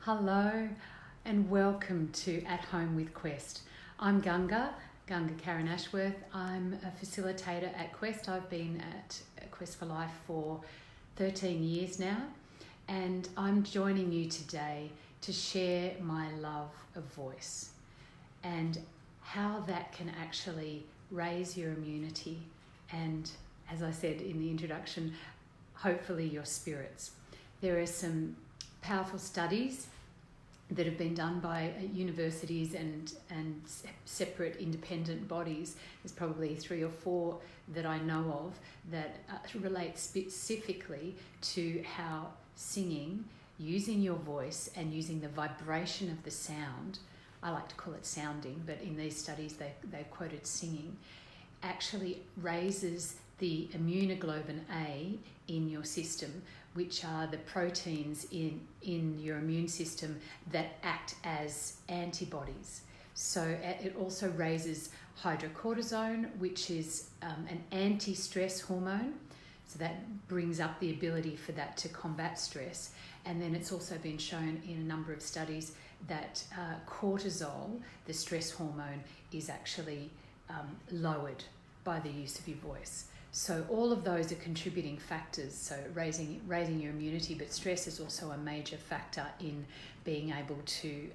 Hello and welcome to At Home with Quest. I'm Ganga Ashworth. I'm a facilitator at Quest. I've been at Quest for Life for 13 years now, and I'm joining you today to share my love of voice and how that can actually raise your immunity and, as I said in the introduction, hopefully your spirits. There are some powerful studies that have been done by universities and separate independent bodies. There's probably 3 or 4 that I know of that relate specifically to how singing, using your voice and using the vibration of the sound, I like to call it sounding, but in these studies they quoted singing, actually raises the immunoglobulin A in your system, which are the proteins in your immune system that act as antibodies. So it also raises hydrocortisone, which is an anti-stress hormone. So that brings up the ability for that to combat stress. And then it's also been shown in a number of studies that cortisol, the stress hormone, is actually lowered by the use of your voice. So all of those are contributing factors, so raising your immunity, but stress is also a major factor in being able to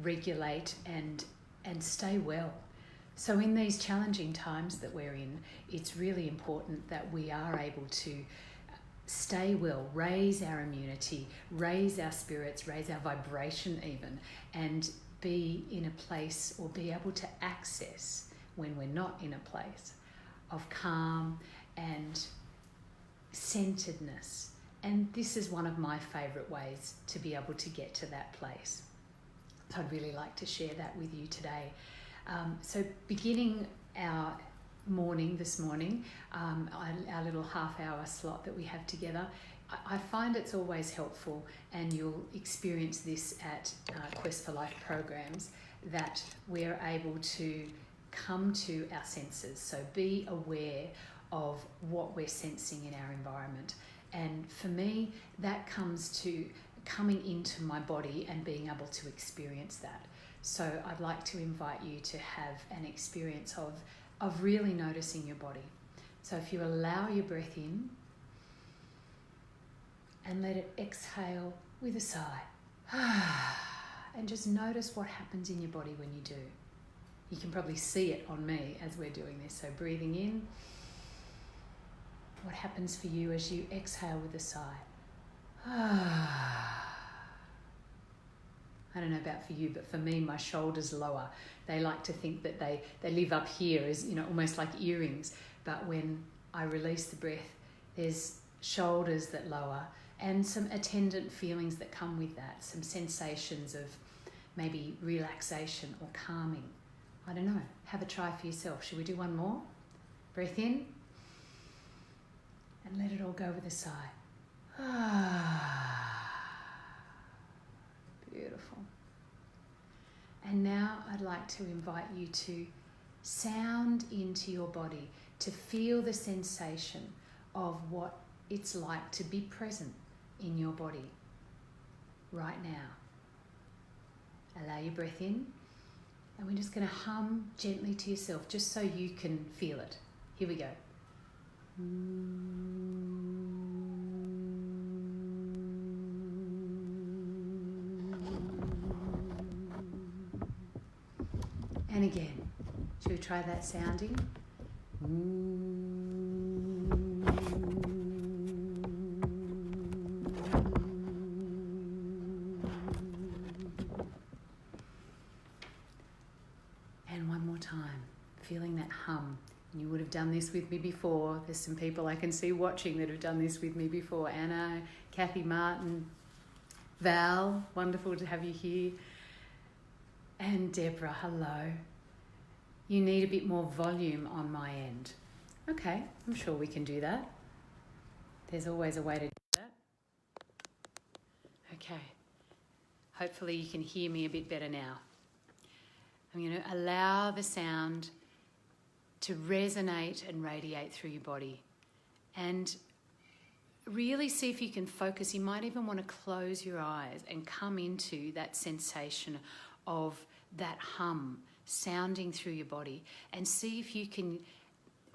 regulate and stay well. So in these challenging times that we're in, it's really important that we are able to stay well, raise our immunity, raise our spirits, raise our vibration even, and be in a place or be able to access when we're not in a place of calm and centeredness. And this is one of my favourite ways to be able to get to that place. So I'd really like to share that with you today. So beginning our morning this morning, our little half-hour slot that we have together, I find it's always helpful, and you'll experience this at Quest for Life programs, that we're able to come to our senses. So be aware of what we're sensing in our environment. And for me, that comes to coming into my body and being able to experience that. So I'd like to invite you to have an experience of really noticing your body. So if you allow your breath in and let it exhale with a sigh, and just notice what happens in your body when you do. You can probably see it on me as we're doing this. So breathing in, what happens for you as you exhale with a sigh? I don't know about for you, but for me, my shoulders lower. They like to think that they live up here as, almost like earrings. But when I release the breath, there's shoulders that lower and some attendant feelings that come with that, some sensations of maybe relaxation or calming. I don't know. Have a try for yourself. Should we do one more? Breath in and let it all go with a sigh. Beautiful. And now I'd like to invite you to sound into your body, to feel the sensation of what it's like to be present in your body right now. Allow your breath in. And we're just going to hum gently to yourself, just so you can feel it. Here we go. And again, should we try that sounding? Time, feeling that hum. You would have done this with me before. There's some people I can see watching that have done this with me before. Anna, Kathy Martin, Val, wonderful to have you here. And Deborah, hello. You need a bit more volume on my end. Okay, I'm sure we can do that. There's always a way to do that. Okay, hopefully you can hear me a bit better now. I'm going to allow the sound to resonate and radiate through your body. And really see if you can focus. You might even want to close your eyes and come into that sensation of that hum sounding through your body, and see if you can,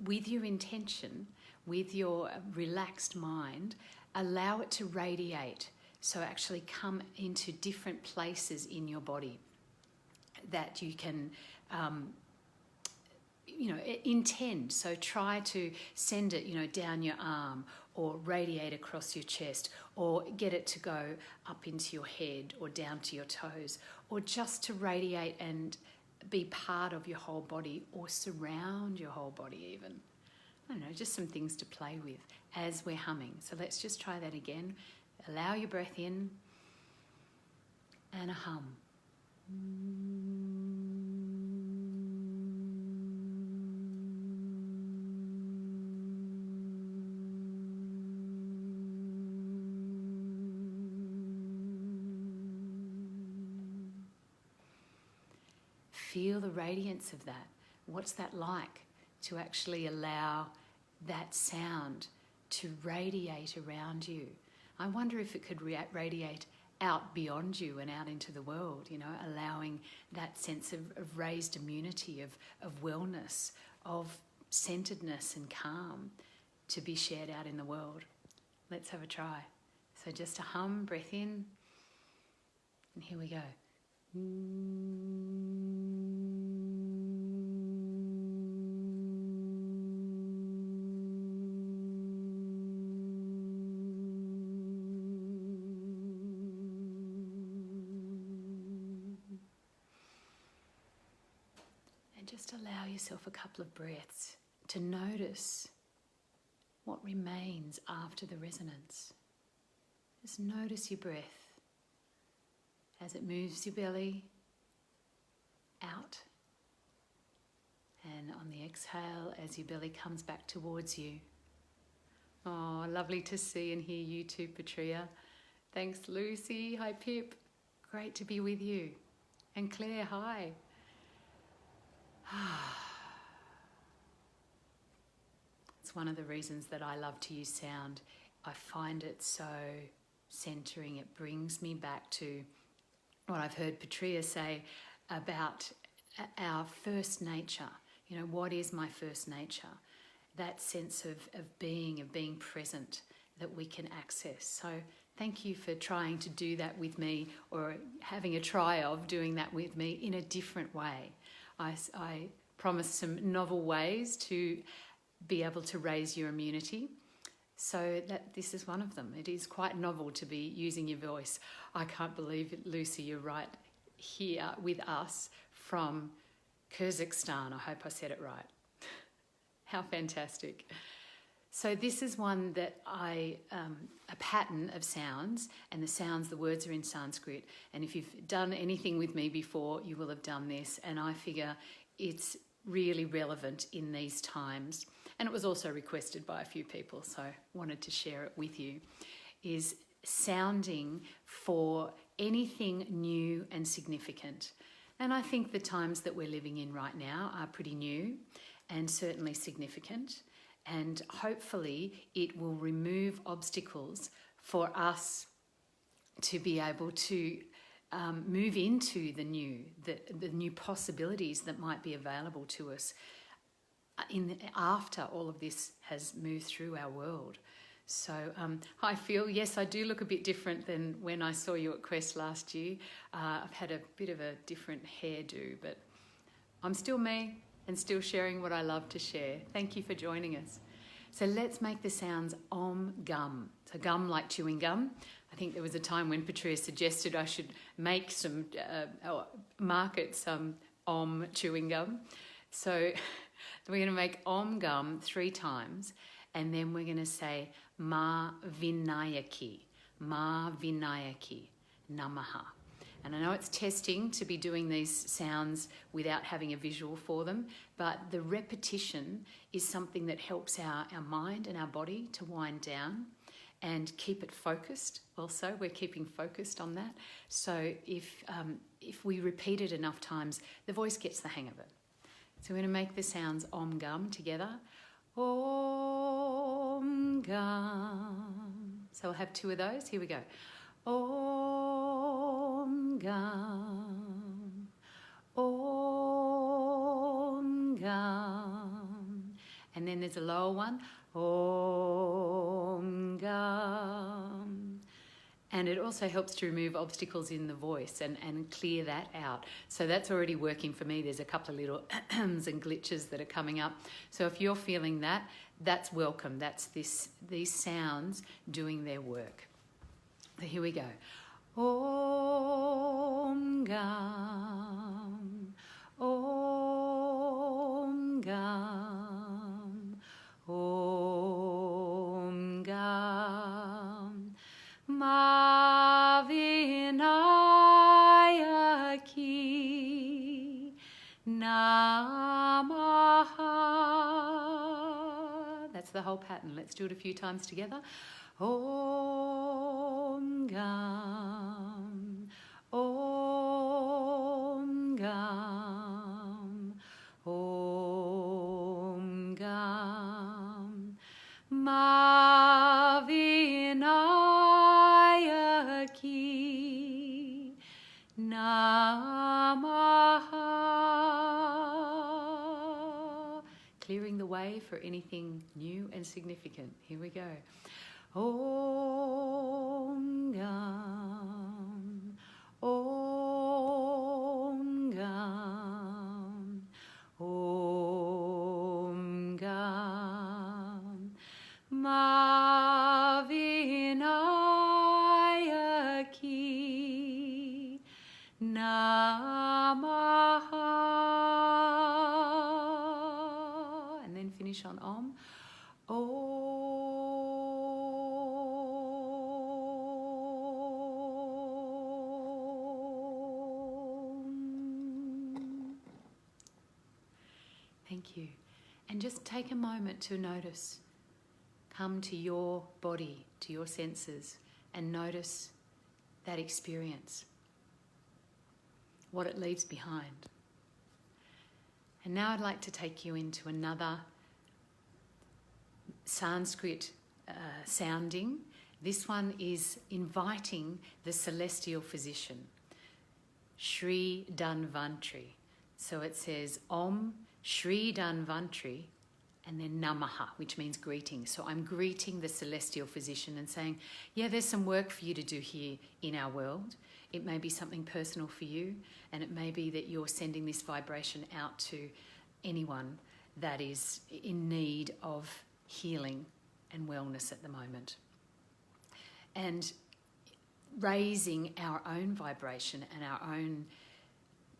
with your intention, with your relaxed mind, allow it to radiate. So actually come into different places in your body that you can intend. So try to send it, down your arm, or radiate across your chest, or get it to go up into your head or down to your toes, or just to radiate and be part of your whole body, or surround your whole body even. I don't know, just some things to play with as we're humming. So let's just try that again. Allow your breath in and a hum. Feel the radiance of that. What's that like to actually allow that sound to radiate around you? I wonder if it could radiate out beyond you and out into the world, allowing that sense of raised immunity, of wellness, of centeredness and calm to be shared out in the world. Let's have a try. So just a hum, breath in, and here we go. Just allow yourself a couple of breaths to notice what remains after the resonance. Just notice your breath as it moves your belly out, and on the exhale as your belly comes back towards you. Oh, lovely to see and hear you too, Patria. Thanks, Lucy. Hi, Pip. Great to be with you. And Claire, hi. It's one of the reasons that I love to use sound. I find it so centering. It brings me back to what I've heard Patria say about our first nature. What is my first nature? That sense of being present that we can access. So thank you for trying to do that with me, or having a try of doing that with me in a different way. I promise some novel ways to be able to raise your immunity, so that this is one of them. It is quite novel to be using your voice. I can't believe it, Lucy, you're right here with us from Kazakhstan. I hope I said it right. How fantastic. So this is one that a pattern of sounds, and the words are in Sanskrit. And if you've done anything with me before, you will have done this. And I figure it's really relevant in these times. And it was also requested by a few people, so I wanted to share it with you, is sounding for anything new and significant. And I think the times that we're living in right now are pretty new and certainly significant. And hopefully it will remove obstacles for us to be able to move into the new possibilities that might be available to us after all of this has moved through our world. So I feel, yes, I do look a bit different than when I saw you at Quest last year. I've had a bit of a different hairdo, but I'm still me and still sharing what I love to share. Thank you for joining us. So let's make the sounds om, gum. So gum like chewing gum. I think there was a time when Patria suggested I should make market some om chewing gum. So we're going to make om gum 3 times, and then we're going to say ma vinayaki, namaha. And I know it's testing to be doing these sounds without having a visual for them, but the repetition is something that helps our mind and our body to wind down and keep it focused. Also, we're keeping focused on that. So if we repeat it enough times, the voice gets the hang of it. So we're going to make the sounds om gum together. Om gum. So we'll have 2 of those. Here we go. Om Gam, Om Gam. And then there's a lower one. Om Gam. And it also helps to remove obstacles in the voice and clear that out. So that's already working for me. There's a couple of little and glitches that are coming up. So if you're feeling that, that's welcome. That's these sounds doing their work. So here we go. Om Gam, Om Gam, Om Gam. Mavinayaki Namaha. That's the whole pattern. Let's do it a few times together. Om Gam, Om Gam, Om Gam. Mavinayaki Namaha. Clearing the way for anything new and significant. Here we go. Om Gam, Om Gam, Om Gam. Mavinayaki Namaha. And then finish on Om. Thank you. And just take a moment to notice. Come to your body, to your senses, and notice that experience, what it leaves behind. And now I'd like to take you into another Sanskrit sounding. This one is inviting the celestial physician, Shri Dhanvantri. So it says Om Shri Dhanvantri and then Namaha, which means greeting. So I'm greeting the celestial physician and saying, yeah, there's some work for you to do here in our world. It may be something personal for you, and it may be that you're sending this vibration out to anyone that is in need of healing and wellness at the moment. And raising our own vibration and our own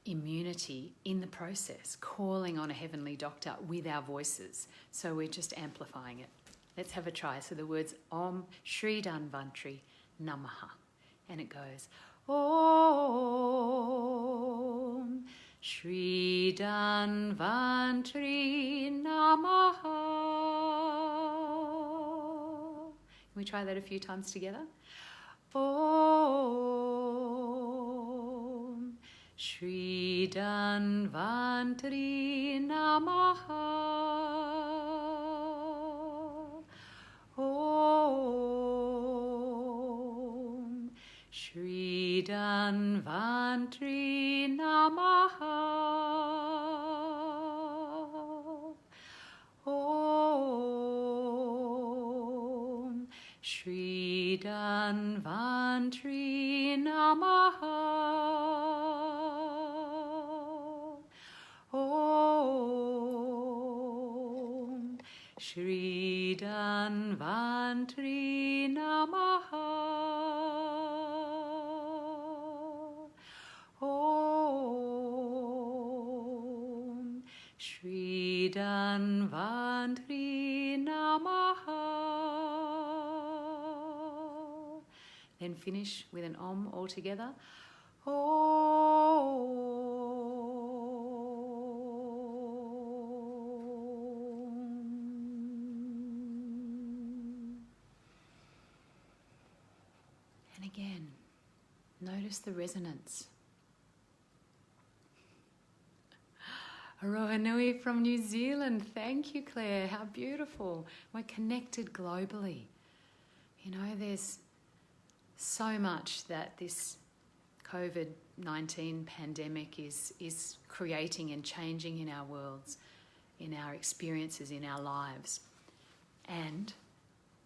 immunity in the process, calling on a heavenly doctor with our voices. So we're just amplifying it. Let's have a try. So the words Om Shri Dhanvantri Namaha. And it goes Om Shri Dhanvantri Namaha. Can we try that a few times together? Om Shri Dhanvantri Namaha. Om Shri Dhanvantri Namaha. Om Shri Dhanvantri Namaha. Om Shri Dhanvantri Namaha. Om Shri Dhanvantri Namaha. Then finish with an Om all together. And again, notice the resonance. Aroha Nui from New Zealand. Thank you, Claire. How beautiful. We're connected globally. You know, there's so much that this COVID-19 pandemic is creating and changing in our worlds, in our experiences, in our lives. And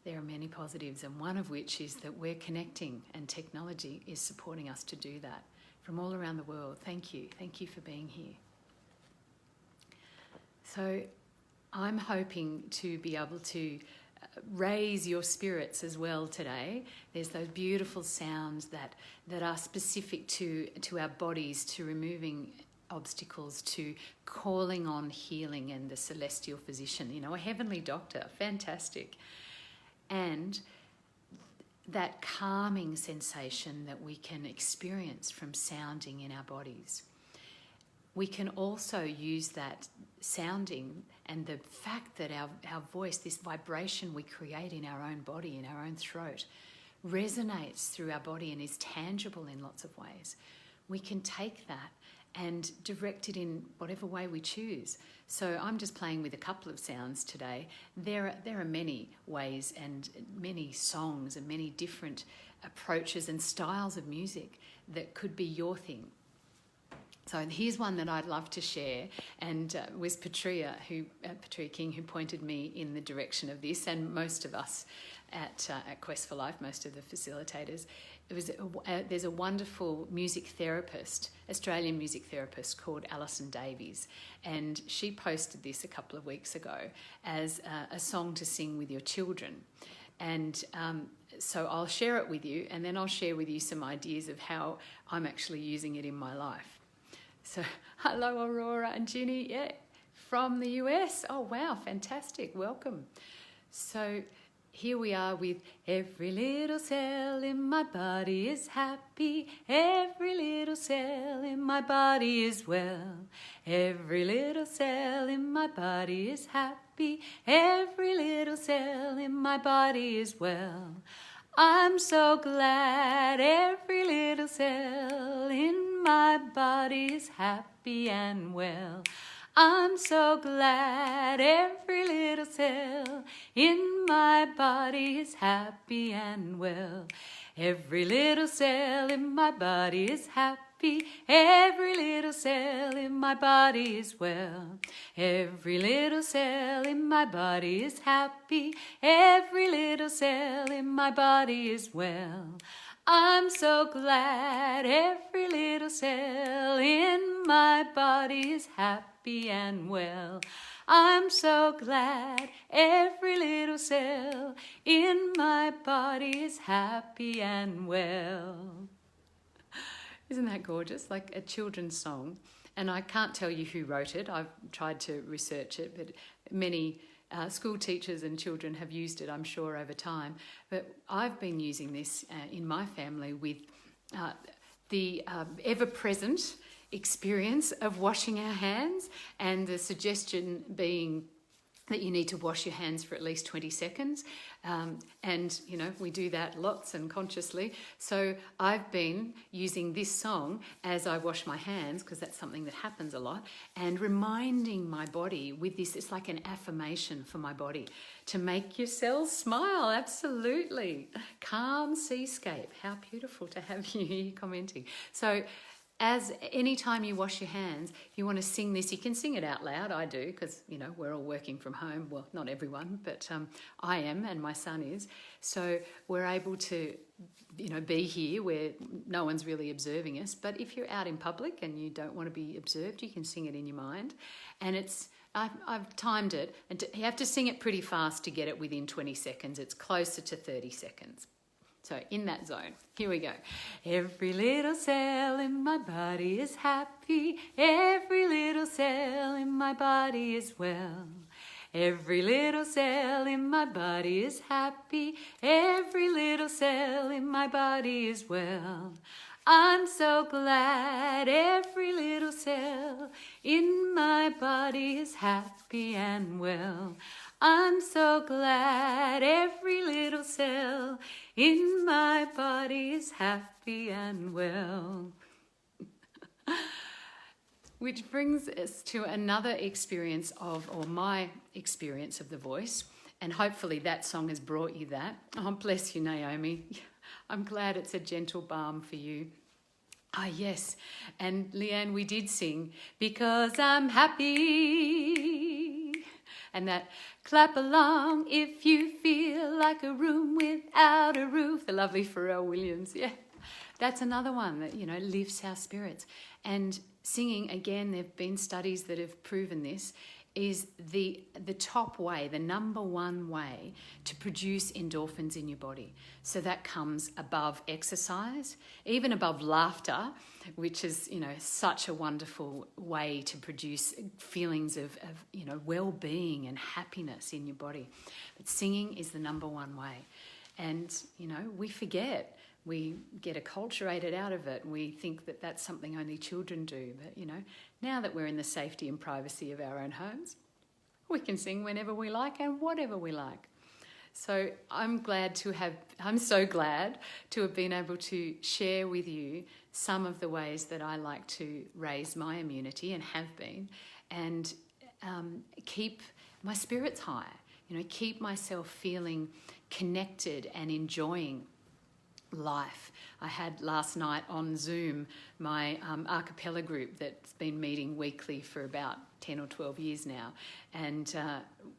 there are many positives, and one of which is that we're connecting, and technology is supporting us to do that from all around the world. Thank you. Thank you for being here. So I'm hoping to be able to raise your spirits as well today. There's those beautiful sounds that are specific to our bodies, to removing obstacles, to calling on healing and the celestial physician, you know, a heavenly doctor, fantastic. And that calming sensation that we can experience from sounding in our bodies. We can also use that sounding and the fact that our voice, this vibration we create in our own body, in our own throat, resonates through our body and is tangible in lots of ways. We can take that and direct it in whatever way we choose. So I'm just playing with a couple of sounds today. There are many ways and many songs and many different approaches and styles of music that could be your thing. So here's one that I'd love to share, and was Patria King, who pointed me in the direction of this, and most of us at Quest for Life, most of the facilitators. There's a wonderful music therapist, Australian music therapist called Alison Davies, and she posted this a couple of weeks ago as a song to sing with your children. And so I'll share it with you, and then I'll share with you some ideas of how I'm actually using it in my life. So, hello Aurora and Ginny, yeah, from the US. Oh wow, fantastic, welcome. So here we are with every little cell in my body is happy, every little cell in my body is well, every little cell in my body is happy, every little cell in my body is well. I'm so glad every little cell in my body is happy and well. I'm so glad every little cell in my body is happy and well. Every little cell in my body is happy, every little cell in my body is well. Every little cell in my body is happy, every little cell in my body is well. I'm so glad every little cell in my body is happy and well. I'm so glad every little cell in my body is happy and well. Isn't that gorgeous? Like a children's song. And I can't tell you who wrote it. I've tried to research it, but many school teachers and children have used it, I'm sure, over time. But I've been using this in my family with the ever-present experience of washing our hands, and the suggestion being that you need to wash your hands for at least 20 seconds. And, you know, we do that lots and consciously. So I've been using this song as I wash my hands, because that's something that happens a lot, and reminding my body with this, it's like an affirmation for my body to make your cells smile. Absolutely. Calm seascape. How beautiful to have you here commenting. So as any time you wash your hands, you want to sing this. You can sing it out loud. I do, because, you know, we're all working from home. Well, not everyone, but I am, and my son is. So we're able to, you know, be here where no one's really observing us. But if you're out in public and you don't want to be observed, you can sing it in your mind. And I've timed it, and you have to sing it pretty fast to get it within 20 seconds. It's closer to 30 seconds. So in that zone, here we go. Every little cell in my body is happy. Every little cell in my body is well. Every little cell in my body is happy. Every little cell in my body is well. I'm so glad every little cell in my body is happy and well. I'm so glad every little cell in my body is happy and well. Which brings us to another experience of, or my experience of the voice. And hopefully that song has brought you that. Oh, bless you, Naomi. I'm glad it's a gentle balm for you. Ah, yes. And Leanne, we did sing, Because I'm Happy. And that, clap along if you feel like a room without a roof. The lovely Pharrell Williams, yeah. That's another one that, lifts our spirits. And singing, again, there have been studies that have proven this, is the top way, the number one way to produce endorphins in your body. So that comes above exercise, even above laughter, which is, such a wonderful way to produce feelings of well-being and happiness in your body. But singing is the number one way. And, we forget. We get acculturated out of it and we think that that's something only children do. But, now that we're in the safety and privacy of our own homes, we can sing whenever we like and whatever we like. So I'm so glad to have been able to share with you some of the ways that I like to raise my immunity and have been, and keep my spirits high, keep myself feeling connected and enjoying life. I had last night on Zoom my a cappella group that's been meeting weekly for about 10 or 12 years now, and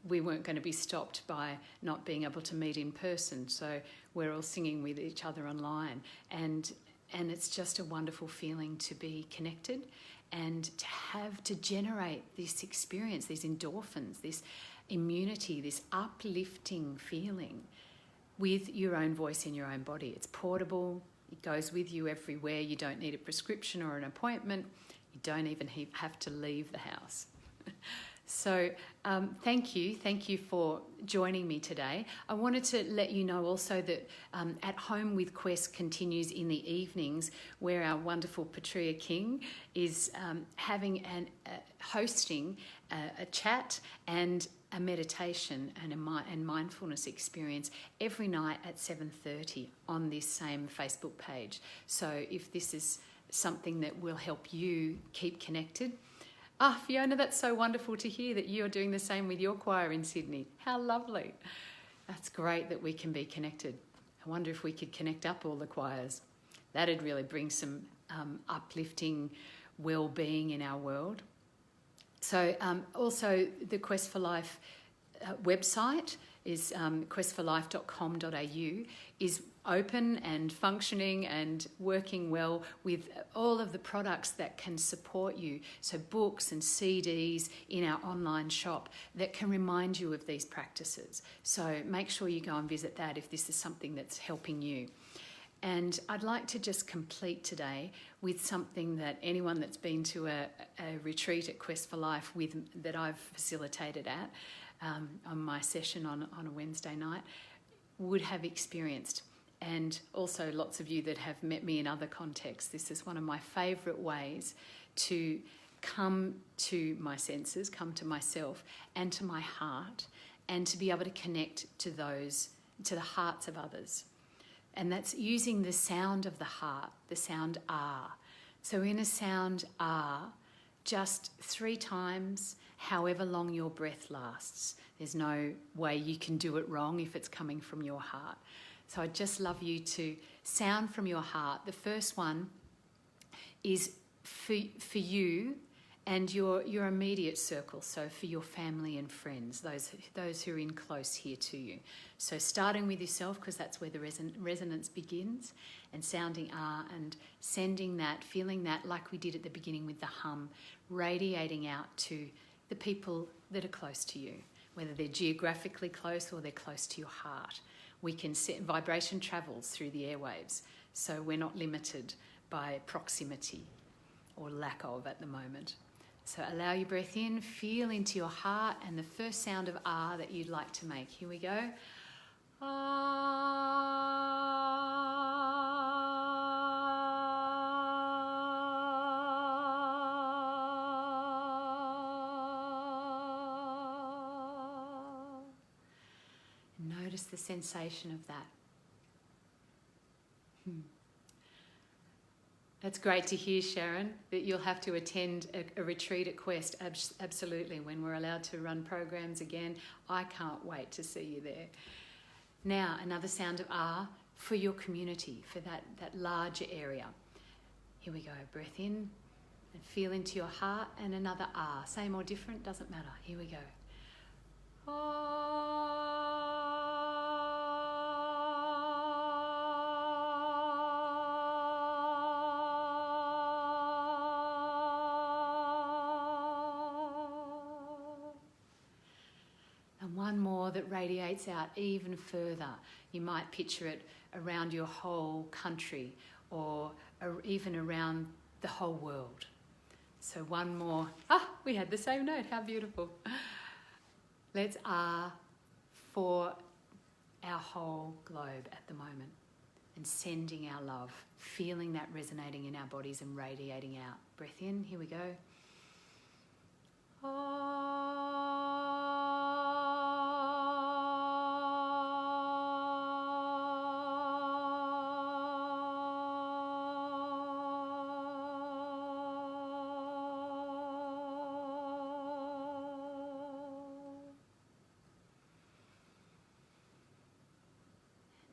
we weren't going to be stopped by not being able to meet in person, so we're all singing with each other online, and it's just a wonderful feeling to be connected and to generate this experience, these endorphins, this immunity, this uplifting feeling with your own voice in your own body. It's portable, it goes with you everywhere. You don't need a prescription or an appointment. You don't even have to leave the house. So thank you for joining me today. I wanted to let you know also that At Home with Quest continues in the evenings, where our wonderful Patria King is hosting a chat and a meditation and mindfulness experience every night at 7:30 on this same Facebook page. So if this is something that will help you keep connected. Fiona, that's so wonderful to hear that you're doing the same with your choir in Sydney. How lovely. That's great that we can be connected. I wonder if we could connect up all the choirs. That'd really bring some uplifting well-being in our world. So also the Quest for Life website is questforlife.com.au is open and functioning and working well with all of the products that can support you. So books and CDs in our online shop that can remind you of these practices. So make sure you go and visit that if this is something that's helping you. And I'd like to just complete today with something that anyone that's been to a retreat at Quest for Life that I've facilitated at on my session on a Wednesday night would have experienced. And also lots of you that have met me in other contexts. This is one of my favourite ways to come to my senses, come to myself and to my heart, and to be able to connect to the hearts of others. And that's using the sound of the heart, the sound ah. So in a sound ah, just 3 times, however long your breath lasts. There's no way you can do it wrong if it's coming from your heart. So I'd just love you to sound from your heart. The first one is for you and your immediate circle, so for your family and friends, those who are in close here to you. So starting with yourself, because that's where the resonance begins, and sounding ah, and sending that, feeling that like we did at the beginning with the hum, radiating out to the people that are close to you, whether they're geographically close or they're close to your heart. We can set vibration travels through the airwaves, so we're not limited by proximity or lack of at the moment. So allow your breath in, feel into your heart, and the first sound of ah that you'd like to make. Here we go. Notice the sensation of that. That's great to hear, Sharon, that you'll have to attend a retreat at Quest. Absolutely, when we're allowed to run programs again. I can't wait to see you there. Now, another sound of R for your community, for that larger area. Here we go. Breath in and feel into your heart, and another R. Same or different, doesn't matter. Here we go. And one more that radiates out even further. You might picture it around your whole country or even around the whole world. So one more. We had the same note. How beautiful. Let's R for our whole globe at the moment and sending our love, feeling that resonating in our bodies and radiating out. Breath in. Here we go.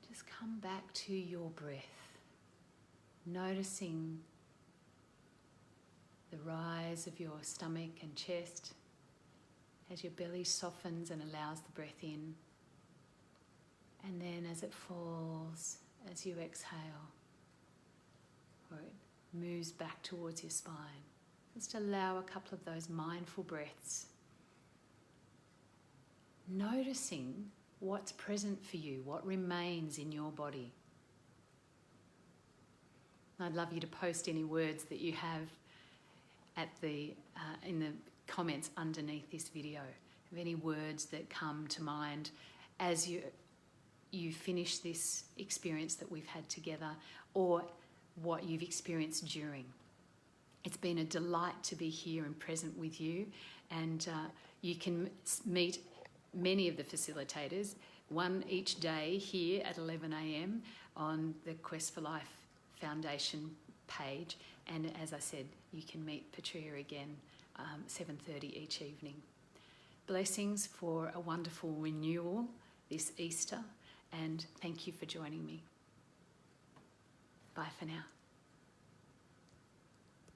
Just come back to your breath, noticing the rise of your stomach and chest as your belly softens and allows the breath in. And then as it falls, as you exhale, or it moves back towards your spine, just allow a couple of those mindful breaths, noticing what's present for you, what remains in your body. I'd love you to post any words that you have at in the comments underneath this video, of any words that come to mind as you finish this experience that we've had together, or what you've experienced during. It's been a delight to be here and present with you, and you can meet many of the facilitators, one each day here at 11 a.m. on the Quest for Life Foundation page, and as I said, you can meet Patria again 7:30 each evening. Blessings for a wonderful renewal this Easter, and thank you for joining me. Bye for now.